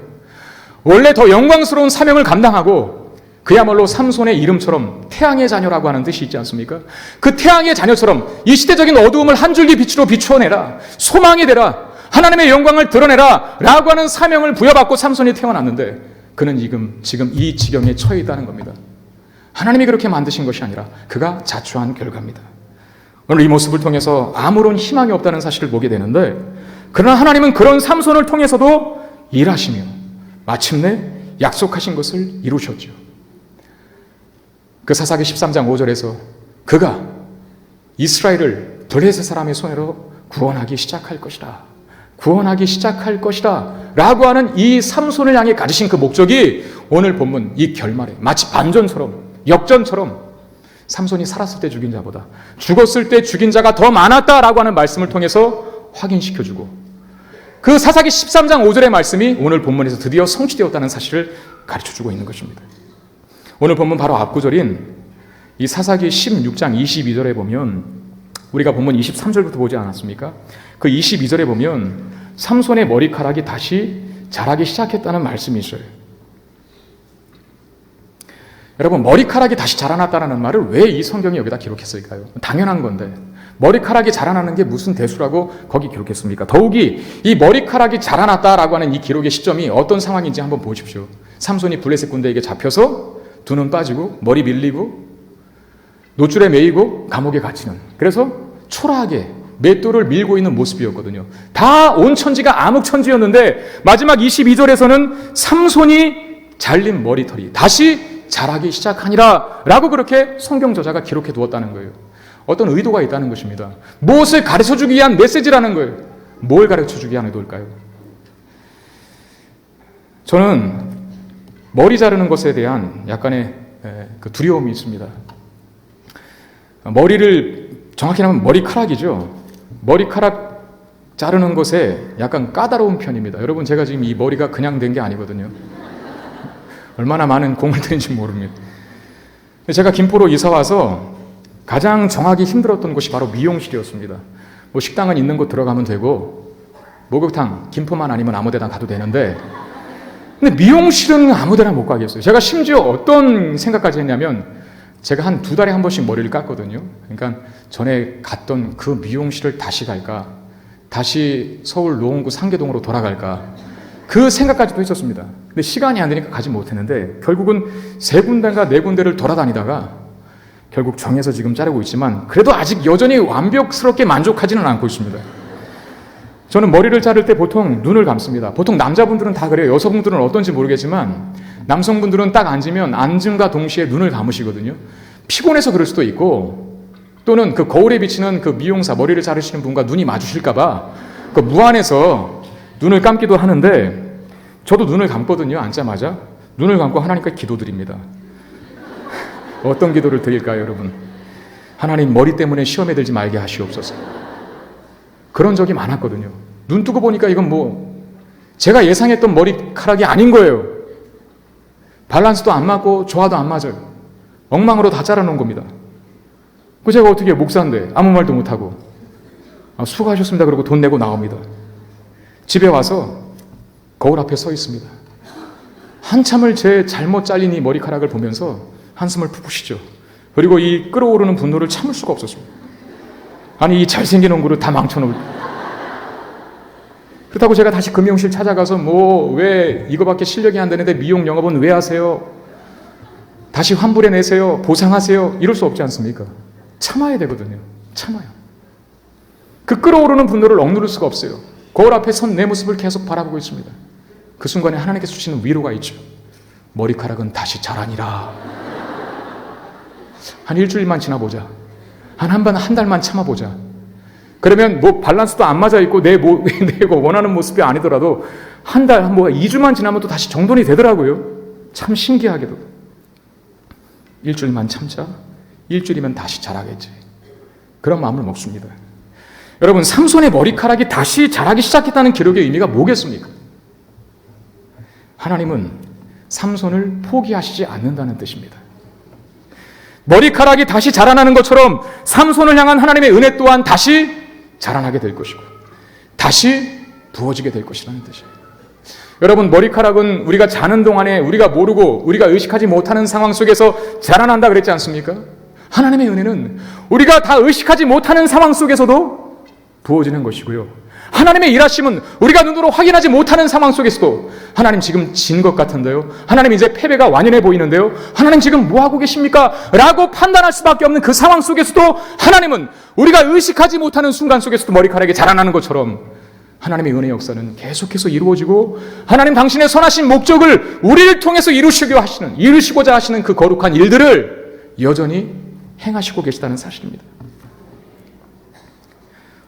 원래 더 영광스러운 사명을 감당하고 그야말로 삼손의 이름처럼 태양의 자녀라고 하는 뜻이 있지 않습니까? 그 태양의 자녀처럼 이 시대적인 어두움을 한 줄기 빛으로 비추어내라, 소망이 되라, 하나님의 영광을 드러내라 라고 하는 사명을 부여받고 삼손이 태어났는데 그는 지금 이 지경에 처해 있다는 겁니다. 하나님이 그렇게 만드신 것이 아니라 그가 자초한 결과입니다. 오늘 이 모습을 통해서 아무런 희망이 없다는 사실을 보게 되는데, 그러나 하나님은 그런 삼손을 통해서도 일하시며 마침내 약속하신 것을 이루셨죠. 그 사사기 13장 5절에서 그가 이스라엘을 블레셋 사람의 손으로 구원하기 시작할 것이다 라고 하는 이 삼손을 향해 가지신 그 목적이 오늘 본문 이 결말에 마치 반전처럼, 역전처럼 삼손이 살았을 때 죽인 자보다 죽었을 때 죽인 자가 더 많았다라고 하는 말씀을 통해서 확인시켜주고, 그 사사기 13장 5절의 말씀이 오늘 본문에서 드디어 성취되었다는 사실을 가르쳐주고 있는 것입니다. 오늘 본문 바로 앞구절인 이 사사기 16장 22절에 보면, 우리가 본문 23절부터 보지 않았습니까? 그 22절에 보면 삼손의 머리카락이 다시 자라기 시작했다는 말씀이 있어요. 여러분, 머리카락이 다시 자라났다는 말을 왜 이 성경이 여기다 기록했을까요? 당연한 건데 머리카락이 자라나는 게 무슨 대수라고 거기 기록했습니까? 더욱이 이 머리카락이 자라났다라고 하는 이 기록의 시점이 어떤 상황인지 한번 보십시오. 삼손이 블레셋 군대에게 잡혀서 두 눈 빠지고 머리 밀리고 노줄에 매이고 감옥에 갇히는, 그래서 초라하게 맷돌을 밀고 있는 모습이었거든요. 다 온 천지가 암흑천지였는데 마지막 22절에서는 삼손이 잘린 머리털이 다시 자라기 시작하니라 라고 그렇게 성경 저자가 기록해 두었다는 거예요. 어떤 의도가 있다는 것입니다. 무엇을 가르쳐주기 위한 메시지라는 거예요. 뭘 가르쳐주기 위한 의도일까요? 저는 머리 자르는 것에 대한 약간의 그 두려움이 있습니다. 머리를 정확히 하면 머리카락이죠. 머리카락 자르는 것에 약간 까다로운 편입니다. 여러분, 제가 지금 이 머리가 그냥 된 게 아니거든요. 얼마나 많은 공을 들인지 모릅니다. 제가 김포로 이사 와서 가장 정하기 힘들었던 곳이 바로 미용실이었습니다. 뭐 식당은 있는 곳 들어가면 되고 목욕탕 김포만 아니면 아무 데나 가도 되는데, 근데 미용실은 아무 데나 못 가겠어요. 제가 심지어 어떤 생각까지 했냐면, 제가 한 2달에 한 번씩 머리를 깎거든요. 그러니까 전에 갔던 그 미용실을 다시 갈까, 다시 서울 노원구 상계동으로 돌아갈까, 그 생각까지도 했었습니다. 근데 시간이 안 되니까 가지 못했는데 결국은 3군데인가 4군데를 돌아다니다가 결국 정해서 지금 자르고 있지만, 그래도 아직 여전히 완벽스럽게 만족하지는 않고 있습니다. 저는 머리를 자를 때 보통 눈을 감습니다. 보통 남자분들은 다 그래요. 여성분들은 어떤지 모르겠지만 남성분들은 딱 앉으면 앉음과 동시에 눈을 감으시거든요. 피곤해서 그럴 수도 있고, 또는 그 거울에 비치는 그 미용사, 머리를 자르시는 분과 눈이 마주칠까봐 그 무안해서 눈을 감기도 하는데, 저도 눈을 감거든요. 앉자마자 눈을 감고 하나님께 기도드립니다. 어떤 기도를 드릴까요, 여러분? 하나님, 머리 때문에 시험에 들지 말게 하시옵소서. 그런 적이 많았거든요. 눈 뜨고 보니까 이건 뭐 제가 예상했던 머리카락이 아닌 거예요. 밸런스도 안 맞고 조화도 안 맞아요. 엉망으로 다 자라놓은 겁니다. 그 제가 어떻게 목사인데 아무 말도 못하고 수고하셨습니다 그러고 돈 내고 나옵니다. 집에 와서 거울 앞에 서 있습니다. 한참을 제 잘못 잘린 이 머리카락을 보면서 한숨을 푹 쉬죠. 그리고 이 끓어오르는 분노를 참을 수가 없었습니다. 아니, 이 잘생긴 얼굴을 다 망쳐놓을. 그렇다고 제가 다시 금융실 찾아가서 왜 이거밖에 실력이 안 되는데 미용 영업은 왜 하세요? 다시 환불해 내세요. 보상하세요. 이럴 수 없지 않습니까? 참아야 되거든요. 참아요. 그 끓어오르는 분노를 억누를 수가 없어요. 거울 앞에 선 내 모습을 계속 바라보고 있습니다. 그 순간에 하나님께서 주시는 위로가 있죠. 머리카락은 다시 자라니라. 한 일주일만 지나보자. 한 달만 참아보자. 그러면 뭐 밸런스도 안 맞아 있고 내가 원하는 모습이 아니더라도 한 달, 2주만 지나면 또 다시 정돈이 되더라고요. 참 신기하게도. 일주일만 참자. 일주일이면 다시 자라겠지. 그런 마음을 먹습니다. 여러분, 삼손의 머리카락이 다시 자라기 시작했다는 기록의 의미가 뭐겠습니까? 하나님은 삼손을 포기하시지 않는다는 뜻입니다. 머리카락이 다시 자라나는 것처럼 삼손을 향한 하나님의 은혜 또한 다시 자라나게 될 것이고 다시 부어지게 될 것이라는 뜻이에요. 여러분, 머리카락은 우리가 자는 동안에 우리가 모르고 우리가 의식하지 못하는 상황 속에서 자라난다 그랬지 않습니까? 하나님의 은혜는 우리가 다 의식하지 못하는 상황 속에서도 부어지는 것이고요. 하나님의 일하심은 우리가 눈으로 확인하지 못하는 상황 속에서도, 하나님 지금 진 것 같은데요? 하나님 이제 패배가 완연해 보이는데요? 하나님 지금 뭐 하고 계십니까? 라고 판단할 수밖에 없는 그 상황 속에서도 하나님은 우리가 의식하지 못하는 순간 속에서도 머리카락이 자라나는 것처럼 하나님의 은혜 역사는 계속해서 이루어지고, 하나님 당신의 선하신 목적을 우리를 통해서 이루시고자 하시는 그 거룩한 일들을 여전히 행하시고 계시다는 사실입니다.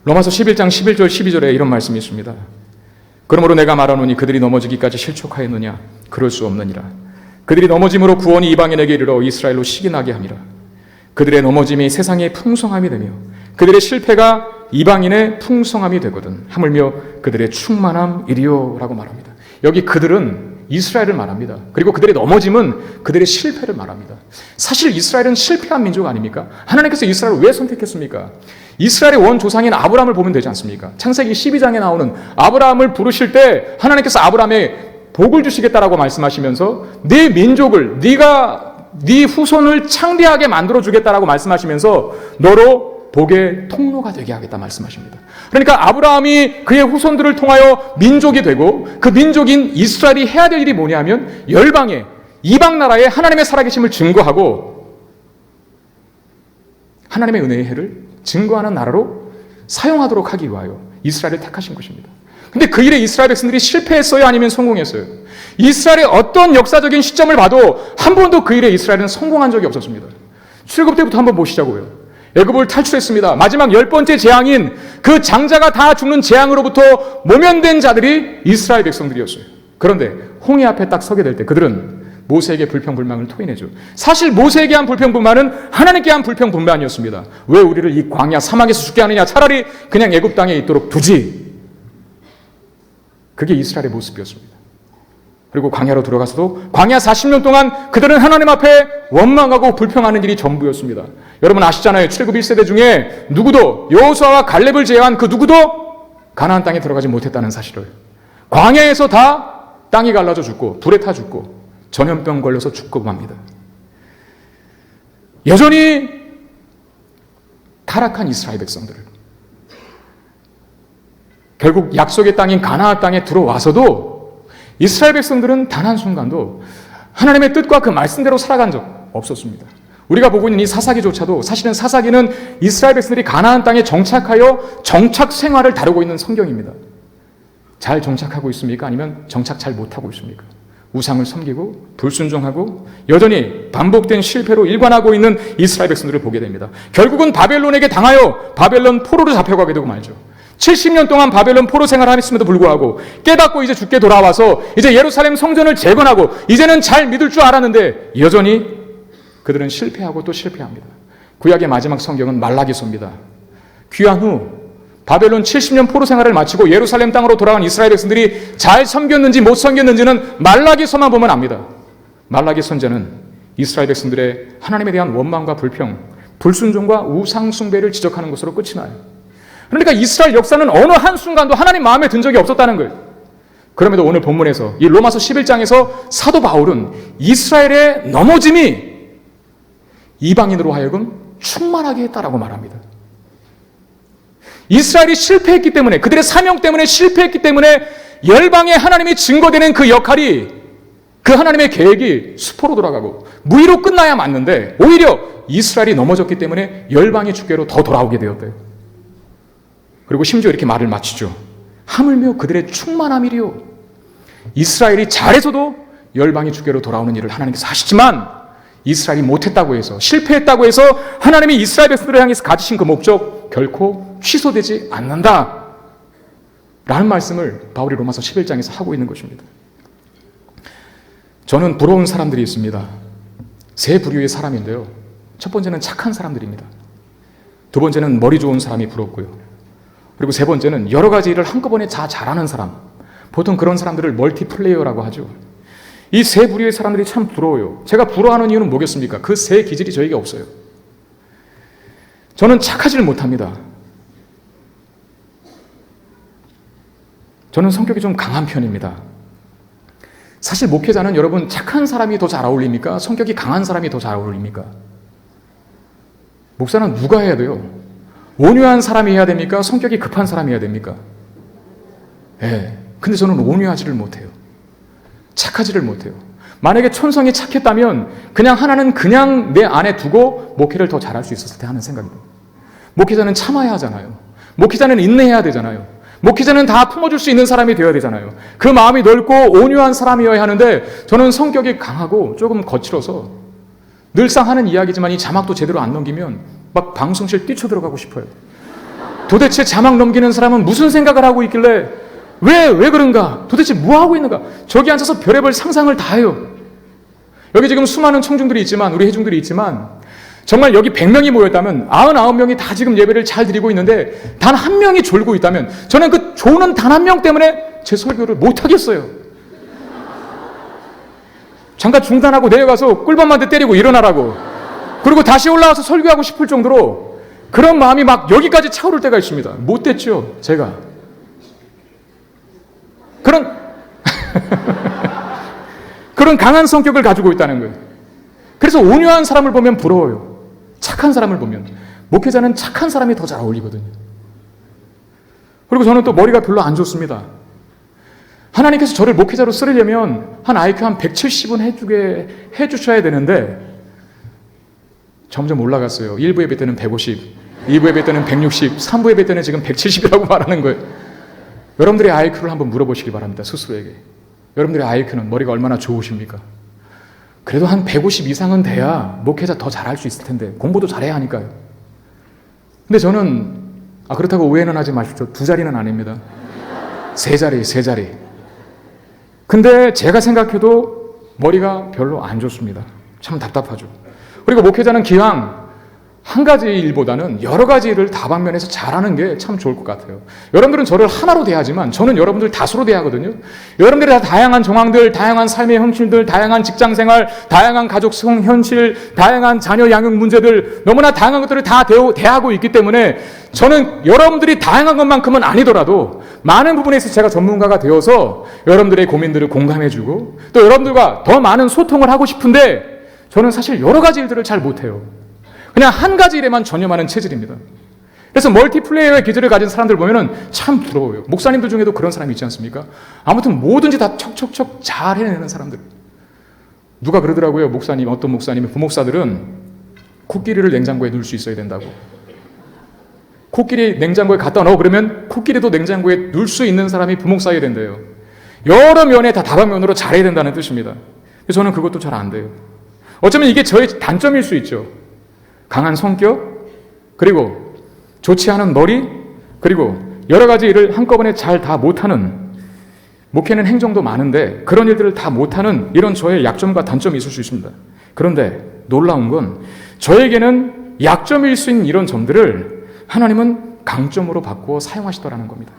로마서 11장 11절 12절에 이런 말씀이 있습니다. 그러므로 내가 말하노니 그들이 넘어지기까지 실족하였느냐? 그럴 수 없느니라. 그들이 넘어짐으로 구원이 이방인에게 이르러 이스라엘로 시기나게 함이라. 그들의 넘어짐이 세상의 풍성함이 되며 그들의 실패가 이방인의 풍성함이 되거든 하물며 그들의 충만함이리요 라고 말합니다. 여기 그들은 이스라엘을 말합니다. 그리고 그들의 넘어짐은 그들의 실패를 말합니다. 사실 이스라엘은 실패한 민족 아닙니까? 하나님께서 이스라엘을 왜 선택했습니까? 이스라엘의 원조상인 아브라함을 보면 되지 않습니까? 창세기 12장에 나오는 아브라함을 부르실 때 하나님께서 아브라함에 복을 주시겠다라고 말씀하시면서 네 민족을, 네 후손을 창대하게 만들어주겠다라고 말씀하시면서 너로 복의 통로가 되게 하겠다 말씀하십니다. 그러니까 아브라함이 그의 후손들을 통하여 민족이 되고 그 민족인 이스라엘이 해야 될 일이 뭐냐면 열방에, 이방 나라에 하나님의 살아계심을 증거하고 하나님의 은혜의 해를 증거하는 나라로 사용하도록 하기 위하여 이스라엘을 택하신 것입니다. 근데 그 일에 이스라엘 백성들이 실패했어요? 아니면 성공했어요? 이스라엘의 어떤 역사적인 시점을 봐도 한 번도 그 일에 이스라엘은 성공한 적이 없었습니다. 출애굽 때부터 한번 보시자고요. 애굽을 탈출했습니다. 마지막 10번째 재앙인 그 장자가 다 죽는 재앙으로부터 모면된 자들이 이스라엘 백성들이었어요. 그런데 홍해 앞에 딱 서게 될 때 그들은 모세에게 불평불만을 토해내죠. 사실 모세에게 한 불평불만은 하나님께 한 불평불만이었습니다. 왜 우리를 이 광야 사막에서 죽게 하느냐, 차라리 그냥 애굽 땅에 있도록 두지. 그게 이스라엘의 모습이었습니다. 그리고 광야로 들어가서도 광야 40년 동안 그들은 하나님 앞에 원망하고 불평하는 일이 전부였습니다. 여러분 아시잖아요. 출애굽 1세대 중에 누구도, 여호수아와 갈렙을 제외한 그 누구도 가나안 땅에 들어가지 못했다는 사실을. 광야에서 다 땅이 갈라져 죽고 불에 타 죽고 전염병 걸려서 죽고 맙니다. 여전히 타락한 이스라엘 백성들을 결국 약속의 땅인 가나안 땅에 들어와서도 이스라엘 백성들은 단 한순간도 하나님의 뜻과 그 말씀대로 살아간 적 없었습니다. 우리가 보고 있는 이 사사기조차도 사실은 사사기는 이스라엘 백성들이 가나안 땅에 정착하여 정착 생활을 다루고 있는 성경입니다. 잘 정착하고 있습니까? 아니면 정착 잘 못하고 있습니까? 우상을 섬기고 불순종하고 여전히 반복된 실패로 일관하고 있는 이스라엘 백성들을 보게 됩니다. 결국은 바벨론에게 당하여 바벨론 포로로 잡혀가게 되고 말죠. 70년 동안 바벨론 포로 생활을 했음에도 불구하고 깨닫고 이제 죽게 돌아와서 이제 예루살렘 성전을 재건하고 이제는 잘 믿을 줄 알았는데 여전히 그들은 실패하고 또 실패합니다. 구약의 마지막 성경은 말라기서입니다. 귀환 후 바벨론 70년 포로 생활을 마치고 예루살렘 땅으로 돌아온 이스라엘 백성들이 잘 섬겼는지 못 섬겼는지는 말라기서만 보면 압니다. 말라기 선자는 이스라엘 백성들의 하나님에 대한 원망과 불평, 불순종과 우상 숭배를 지적하는 것으로 끝이 나요. 그러니까 이스라엘 역사는 어느 한순간도 하나님 마음에 든 적이 없었다는 거예요. 그럼에도 오늘 본문에서 이 로마서 11장에서 사도 바울은 이스라엘의 넘어짐이 이방인으로 하여금 충만하게 했다라고 말합니다. 이스라엘이 실패했기 때문에, 그들의 사명 때문에 실패했기 때문에 열방에 하나님이 증거되는 그 역할이, 그 하나님의 계획이 수포로 돌아가고 무의로 끝나야 맞는데 오히려 이스라엘이 넘어졌기 때문에 열방의 주께로 더 돌아오게 되었대요. 그리고 심지어 이렇게 말을 마치죠. 하물며 그들의 충만함이리요. 이스라엘이 잘해서도 열방의 주께로 돌아오는 일을 하나님께서 하시지만 이스라엘이 못했다고 해서, 실패했다고 해서 하나님이 이스라엘 백성들을 향해서 가지신 그 목적 결코 취소되지 않는다 라는 말씀을 바울이 로마서 11장에서 하고 있는 것입니다. 저는 부러운 사람들이 있습니다. 세 부류의 사람인데요. 첫 번째는 착한 사람들입니다. 두 번째는 머리 좋은 사람이 부럽고요. 그리고 세 번째는 여러 가지 일을 한꺼번에 다 잘하는 사람. 보통 그런 사람들을 멀티플레이어라고 하죠. 이 세 부류의 사람들이 참 부러워요. 제가 부러워하는 이유는 뭐겠습니까? 그 세 기질이 저에게 없어요. 저는 착하지를 못합니다. 저는 성격이 좀 강한 편입니다. 사실 목회자는 여러분 착한 사람이 더 잘 어울립니까? 성격이 강한 사람이 더 잘 어울립니까? 목사는 누가 해야 돼요? 온유한 사람이 해야 됩니까? 성격이 급한 사람이 해야 됩니까? 예. 근데 저는 온유하지를 못해요. 착하지를 못해요. 만약에 천성이 착했다면 그냥 하나는 그냥 내 안에 두고 목회를 더 잘할 수 있었을 때 하는 생각입니다. 목회자는 참아야 하잖아요. 목회자는 인내해야 되잖아요. 목회자는 다 품어줄 수 있는 사람이 되어야 되잖아요. 그 마음이 넓고 온유한 사람이어야 하는데 저는 성격이 강하고 조금 거칠어서 늘상 하는 이야기지만 이 자막도 제대로 안 넘기면 막 방송실 뛰쳐들어가고 싶어요. 도대체 자막 넘기는 사람은 무슨 생각을 하고 있길래 왜 그런가? 도대체 뭐 하고 있는가? 저기 앉아서 별의별 상상을 다 해요. 여기 지금 수많은 청중들이 있지만, 우리 회중들이 있지만 정말 여기 100명이 모였다면 99명이 다 지금 예배를 잘 드리고 있는데 단 한 명이 졸고 있다면 저는 그 조는 단 한 명 때문에 제 설교를 못 하겠어요. 잠깐 중단하고 내려가서 꿀밤한테 때리고 일어나라고. 그리고 다시 올라와서 설교하고 싶을 정도로 그런 마음이 막 여기까지 차오를 때가 있습니다. 못 됐죠, 제가. 그런 강한 성격을 가지고 있다는 거예요. 그래서 온유한 사람을 보면 부러워요. 착한 사람을 보면. 목회자는 착한 사람이 더 잘 어울리거든요. 그리고 저는 또 머리가 별로 안 좋습니다. 하나님께서 저를 목회자로 쓰려면 한 IQ 한 170은 해주셔야 되는데 점점 올라갔어요. 일부 예배 때는 150. 2부 예배 때는 160, 3부 예배 때는 지금 170이라고 말하는 거예요. 여러분들의 IQ를 한번 물어보시기 바랍니다. 스스로에게. 여러분들의 IQ는 머리가 얼마나 좋으십니까? 그래도 한 150 이상은 돼야 목회자 더 잘할 수 있을 텐데 공부도 잘해야 하니까요. 근데 저는 그렇다고 오해는 하지 마십시오. 2자리는 아닙니다. 3자리. 근데 제가 생각해도 머리가 별로 안 좋습니다. 참 답답하죠. 그리고 목회자는 기왕 한 가지 일보다는 여러 가지 일을 다방면에서 잘하는 게 참 좋을 것 같아요. 여러분들은 저를 하나로 대하지만 저는 여러분들 다수로 대하거든요. 여러분들이 다 다양한 정황들, 다양한 삶의 형식들, 다양한 직장생활, 다양한 가족성 현실, 다양한 자녀 양육 문제들, 너무나 다양한 것들을 다 대하고 있기 때문에 저는 여러분들이 다양한 것만큼은 아니더라도 많은 부분에 있어서 제가 전문가가 되어서 여러분들의 고민들을 공감해주고 또 여러분들과 더 많은 소통을 하고 싶은데 저는 사실 여러 가지 일들을 잘 못해요. 그냥 한 가지 일에만 전념하는 체질입니다. 그래서 멀티플레이어의 기질을 가진 사람들 보면은 참 부러워요. 목사님들 중에도 그런 사람이 있지 않습니까? 아무튼 뭐든지 다 척척척 잘 해내는 사람들. 누가 그러더라고요. 어떤 목사님이 부목사들은 코끼리를 냉장고에 넣을 수 있어야 된다고. 코끼리 냉장고에 갖다 넣어 그러면 코끼리도 냉장고에 넣을 수 있는 사람이 부목사여야 된대요. 여러 면에 다 다방면으로 잘해야 된다는 뜻입니다. 저는 그것도 잘 안 돼요. 어쩌면 이게 저의 단점일 수 있죠. 강한 성격, 그리고 좋지 않은 머리, 그리고 여러 가지 일을 한꺼번에 잘 다 못하는, 목회는 행정도 많은데 그런 일들을 다 못하는 이런 저의 약점과 단점이 있을 수 있습니다. 그런데 놀라운 건 저에게는 약점일 수 있는 이런 점들을 하나님은 강점으로 바꾸어 사용하시더라는 겁니다.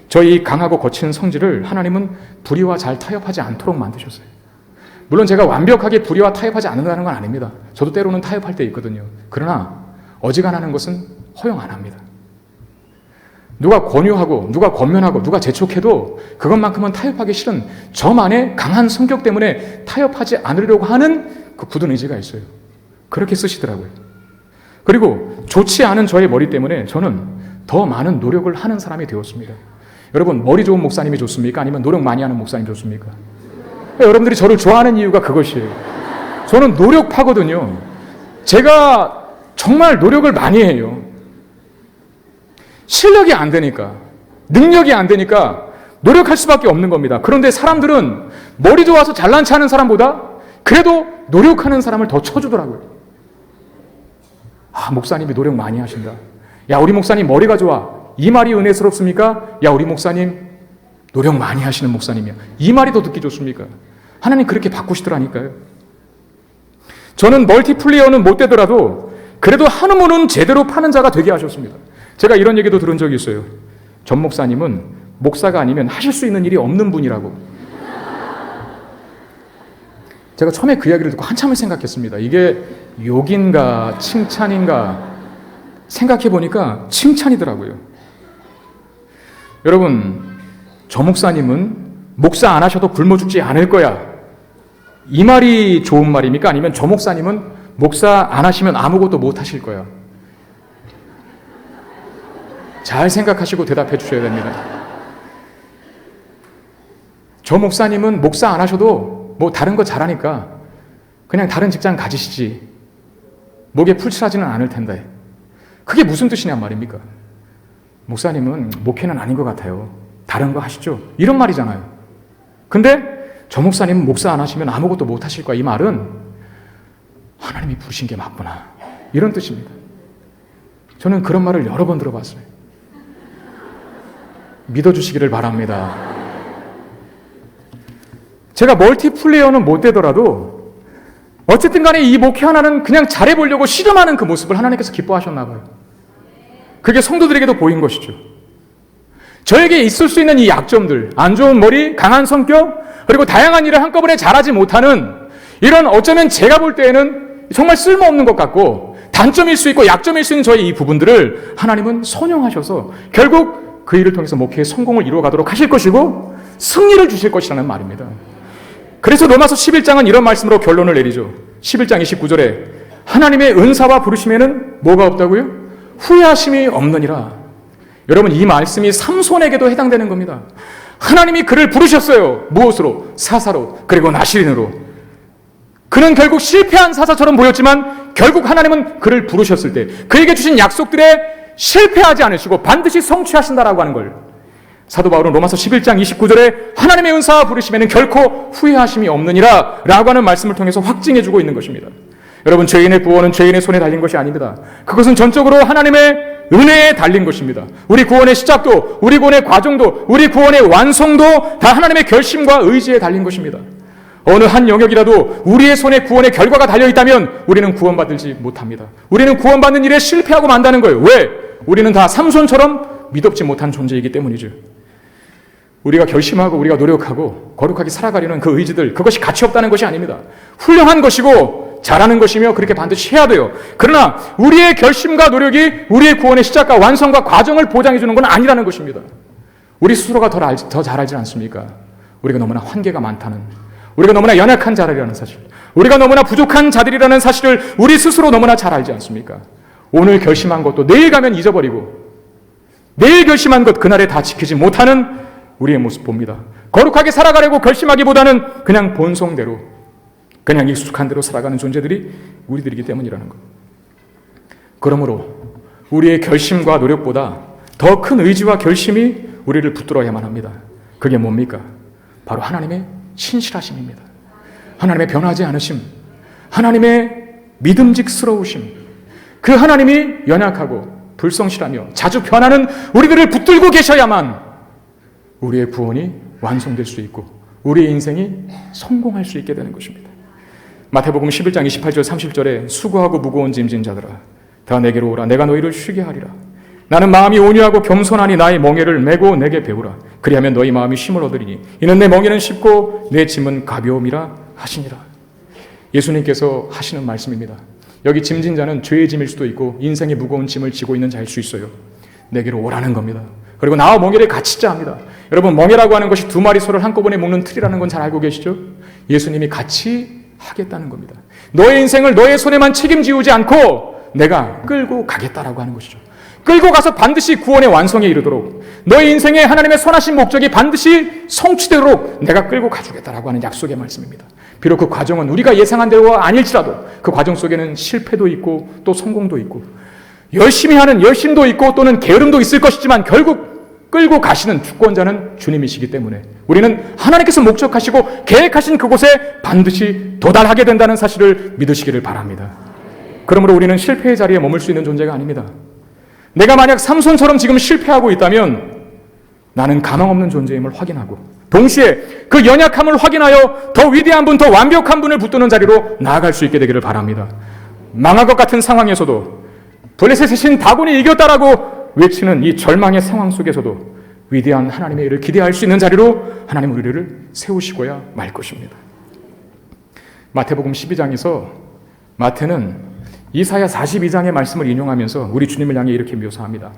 저희 강하고 거친 성질을 하나님은 불의와 잘 타협하지 않도록 만드셨어요. 물론 제가 완벽하게 불의와 타협하지 않는다는 건 아닙니다. 저도 때로는 타협할 때 있거든요. 그러나 어지간하는 것은 허용 안 합니다. 누가 권유하고 누가 권면하고 누가 재촉해도 그것만큼은 타협하기 싫은 저만의 강한 성격 때문에 타협하지 않으려고 하는 그 굳은 의지가 있어요. 그렇게 쓰시더라고요. 그리고 좋지 않은 저의 머리 때문에 저는 더 많은 노력을 하는 사람이 되었습니다. 여러분, 머리 좋은 목사님이 좋습니까? 아니면 노력 많이 하는 목사님이 좋습니까? 여러분들이 저를 좋아하는 이유가 그것이에요. 저는 노력파거든요. 제가 정말 노력을 많이 해요. 실력이 안 되니까, 능력이 안 되니까 노력할 수밖에 없는 겁니다. 그런데 사람들은 머리 좋아서 잘난 체 하는 사람보다 그래도 노력하는 사람을 더 쳐주더라고요. 목사님이 노력 많이 하신다. 야, 우리 목사님 머리가 좋아. 이 말이 은혜스럽습니까? 야, 우리 목사님 노력 많이 하시는 목사님이야. 이 말이 더 듣기 좋습니까? 하나님 그렇게 바꾸시더라니까요. 저는 멀티플레이어는 못 되더라도 그래도 한우물은 제대로 파는 자가 되게 하셨습니다. 제가 이런 얘기도 들은 적이 있어요. 전 목사님은 목사가 아니면 하실 수 있는 일이 없는 분이라고. 제가 처음에 그 이야기를 듣고 한참을 생각했습니다. 이게 욕인가 칭찬인가 생각해 보니까 칭찬이더라고요. 여러분, 저 목사님은 목사 안 하셔도 굶어 죽지 않을 거야. 이 말이 좋은 말입니까? 아니면 저 목사님은 목사 안 하시면 아무것도 못 하실 거야. 잘 생각하시고 대답해 주셔야 됩니다. 저 목사님은 목사 안 하셔도 뭐 다른 거 잘하니까 그냥 다른 직장 가지시지. 목에 풀칠하지는 않을 텐데. 그게 무슨 뜻이냐 말입니까? 목사님은 목회는 아닌 것 같아요. 다른 거 하시죠? 이런 말이잖아요. 근데 저 목사님은 목사 안 하시면 아무것도 못 하실 거야. 이 말은 하나님이 부르신 게 맞구나. 이런 뜻입니다. 저는 그런 말을 여러 번 들어봤어요. 믿어주시기를 바랍니다. 제가 멀티플레이어는 못 되더라도 어쨌든 간에 이 목회 하나는 그냥 잘해보려고 실험하는 그 모습을 하나님께서 기뻐하셨나 봐요. 그게 성도들에게도 보인 것이죠. 저에게 있을 수 있는 이 약점들, 안 좋은 머리, 강한 성격, 그리고 다양한 일을 한꺼번에 잘하지 못하는 이런 어쩌면 제가 볼 때에는 정말 쓸모없는 것 같고 단점일 수 있고 약점일 수 있는 저의 이 부분들을 하나님은 선용하셔서 결국 그 일을 통해서 목회의 성공을 이루어가도록 하실 것이고 승리를 주실 것이라는 말입니다. 그래서 로마서 11장은 이런 말씀으로 결론을 내리죠. 11장 29절에 하나님의 은사와 부르심에는 뭐가 없다고요? 후회하심이 없느니라. 여러분, 이 말씀이 삼손에게도 해당되는 겁니다. 하나님이 그를 부르셨어요. 무엇으로? 사사로, 그리고 나실인으로. 그는 결국 실패한 사자처럼 보였지만 결국 하나님은 그를 부르셨을 때 그에게 주신 약속들에 실패하지 않으시고 반드시 성취하신다라고 하는 걸 사도 바울은 로마서 11장 29절에 하나님의 은사와 부르심에는 결코 후회하심이 없느니라 라고 하는 말씀을 통해서 확증해 주고 있는 것입니다. 여러분, 죄인의 구원은 죄인의 손에 달린 것이 아닙니다. 그것은 전적으로 하나님의 은혜에 달린 것입니다. 우리 구원의 시작도, 우리 구원의 과정도, 우리 구원의 완성도 다 하나님의 결심과 의지에 달린 것입니다. 어느 한 영역이라도 우리의 손에 구원의 결과가 달려있다면 우리는 구원받지 못합니다. 우리는 구원받는 일에 실패하고 만다는 거예요. 왜? 우리는 다 삼손처럼 믿op지 못한 존재이기 때문이죠. 우리가 결심하고 우리가 노력하고 거룩하게 살아가려는 그 의지들, 그것이 가치 없다는 것이 아닙니다. 훌륭한 것이고 잘하는 것이며 그렇게 반드시 해야 돼요. 그러나 우리의 결심과 노력이 우리의 구원의 시작과 완성과 과정을 보장해 주는 건 아니라는 것입니다. 우리 스스로가 더 잘 알지 않습니까? 우리가 너무나 한계가 많다는, 우리가 너무나 연약한 자들이라는 사실, 우리가 너무나 부족한 자들이라는 사실을 우리 스스로 너무나 잘 알지 않습니까? 오늘 결심한 것도 내일 가면 잊어버리고 내일 결심한 것 그날에 다 지키지 못하는 우리의 모습 봅니다. 거룩하게 살아가려고 결심하기보다는 그냥 본성대로, 그냥 익숙한 대로 살아가는 존재들이 우리들이기 때문이라는 것. 그러므로 우리의 결심과 노력보다 더 큰 의지와 결심이 우리를 붙들어야만 합니다. 그게 뭡니까? 바로 하나님의 신실하심입니다. 하나님의 변하지 않으심, 하나님의 믿음직스러우심, 그 하나님이 연약하고 불성실하며 자주 변하는 우리들을 붙들고 계셔야만 우리의 구원이 완성될 수 있고 우리의 인생이 성공할 수 있게 되는 것입니다. 마태복음 11장 28절 30절에 수고하고 무거운 짐진 자들아 다 내게로 오라. 내가 너희를 쉬게 하리라. 나는 마음이 온유하고 겸손하니 나의 멍에를 메고 내게 배우라. 그리하면 너희 마음이 쉼을 얻으리니 이는 내 멍에는 쉽고 내 짐은 가벼움이라 하시니라. 예수님께서 하시는 말씀입니다. 여기 짐진 자는 죄의 짐일 수도 있고 인생의 무거운 짐을 지고 있는 자일 수 있어요. 내게로 오라는 겁니다. 그리고 나와 멍에를 같이 짜합니다. 여러분, 멍에라고 하는 것이 두 마리 소를 한꺼번에 묶는 틀이라는 건 잘 알고 계시죠? 예수님이 같이 하겠다는 겁니다. 너의 인생을 너의 손에만 책임지우지 않고 내가 끌고 가겠다라고 하는 것이죠. 끌고 가서 반드시 구원의 완성에 이르도록, 너의 인생에 하나님의 선하신 목적이 반드시 성취되도록 내가 끌고 가주겠다라고 하는 약속의 말씀입니다. 비록 그 과정은 우리가 예상한 대로가 아닐지라도 그 과정 속에는 실패도 있고 또 성공도 있고 열심히 하는 열심도 있고 또는 게으름도 있을 것이지만 결국 끌고 가시는 주권자는 주님이시기 때문에 우리는 하나님께서 목적하시고 계획하신 그곳에 반드시 도달하게 된다는 사실을 믿으시기를 바랍니다. 그러므로 우리는 실패의 자리에 머물 수 있는 존재가 아닙니다. 내가 만약 삼손처럼 지금 실패하고 있다면 나는 가망 없는 존재임을 확인하고 동시에 그 연약함을 확인하여 더 위대한 분, 더 완벽한 분을 붙드는 자리로 나아갈 수 있게 되기를 바랍니다. 망할 것 같은 상황에서도 블레셋의 신 다곤이 이겼다라고 외치는 이 절망의 상황 속에서도 위대한 하나님의 일을 기대할 수 있는 자리로 하나님 우리를 세우시고야 말 것입니다. 마태복음 12장에서 마태는 이사야 42장의 말씀을 인용하면서 우리 주님을 향해 이렇게 묘사합니다.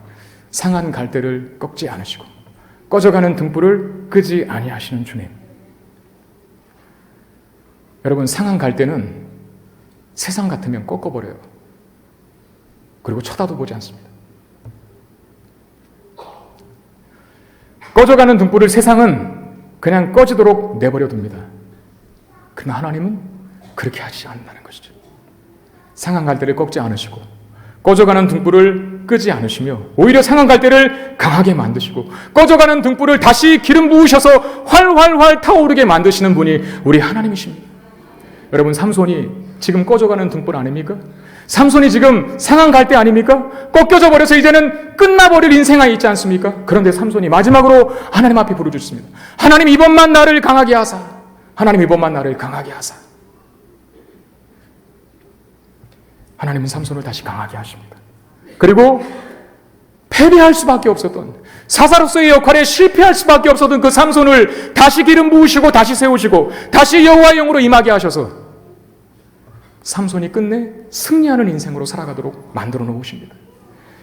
상한 갈대를 꺾지 않으시고 꺼져가는 등불을 끄지 아니하시는 주님. 여러분, 상한 갈대는 세상 같으면 꺾어버려요. 그리고 쳐다도 보지 않습니다. 꺼져가는 등불을 세상은 그냥 꺼지도록 내버려 둡니다. 그러나 하나님은 그렇게 하지 않는다는 것이죠. 상한 갈대를 꺾지 않으시고 꺼져가는 등불을 끄지 않으시며 오히려 상한 갈대를 강하게 만드시고 꺼져가는 등불을 다시 기름 부으셔서 활활활 타오르게 만드시는 분이 우리 하나님이십니다. 여러분, 삼손이 지금 꺼져가는 등불 아닙니까? 삼손이 지금 상한 갈대 아닙니까? 꺾여져 버려서 이제는 끝나버릴 인생이 있지 않습니까? 그런데 삼손이 마지막으로 하나님 앞에 부르짖습니다. 하나님, 이번만 나를 강하게 하사. 하나님, 이번만 나를 강하게 하사. 하나님은 삼손을 다시 강하게 하십니다. 그리고 패배할 수밖에 없었던, 사사로서의 역할에 실패할 수밖에 없었던 그 삼손을 다시 기름 부으시고 다시 세우시고 다시 여호와의 영으로 임하게 하셔서 삼손이 끝내 승리하는 인생으로 살아가도록 만들어 놓으십니다.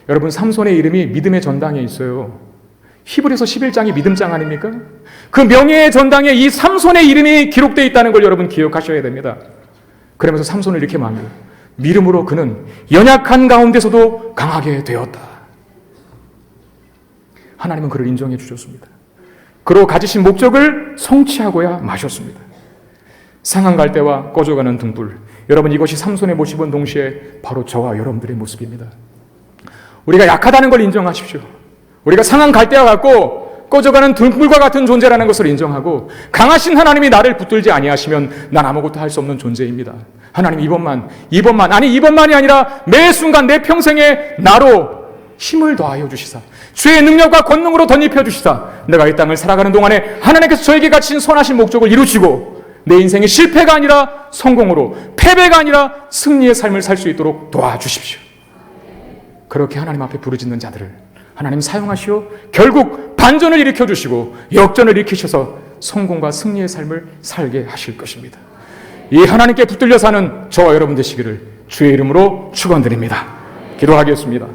여러분, 삼손의 이름이 믿음의 전당에 있어요. 히브리서 11장이 믿음장 아닙니까? 그 명예의 전당에 이 삼손의 이름이 기록되어 있다는 걸 여러분 기억하셔야 됩니다. 그러면서 삼손을 이렇게 말합니다. 믿음으로 그는 연약한 가운데서도 강하게 되었다. 하나님은 그를 인정해 주셨습니다. 그로 가지신 목적을 성취하고야 마셨습니다. 상한 갈대와 꺼져가는 등불. 여러분, 이것이 삼손의 모습은 동시에 바로 저와 여러분들의 모습입니다. 우리가 약하다는 걸 인정하십시오. 우리가 상한 갈대와 같고 꺼져가는 등불과 같은 존재라는 것을 인정하고, 강하신 하나님이 나를 붙들지 아니하시면 난 아무것도 할 수 없는 존재입니다. 하나님, 이번만이 아니라 매 순간 내 평생에 나로 힘을 더하여 주시사, 주의 능력과 권능으로 덧입혀 주시사, 내가 이 땅을 살아가는 동안에 하나님께서 저에게 갖춘 선하신 목적을 이루시고 내 인생의 실패가 아니라 성공으로, 패배가 아니라 승리의 삶을 살 수 있도록 도와주십시오. 그렇게 하나님 앞에 부르짖는 자들을 하나님 사용하시어 결국 반전을 일으켜 주시고 역전을 일으키셔서 성공과 승리의 삶을 살게 하실 것입니다. 이 하나님께 붙들려 사는 저와 여러분 되시기를 주의 이름으로 축원드립니다. 기도하겠습니다.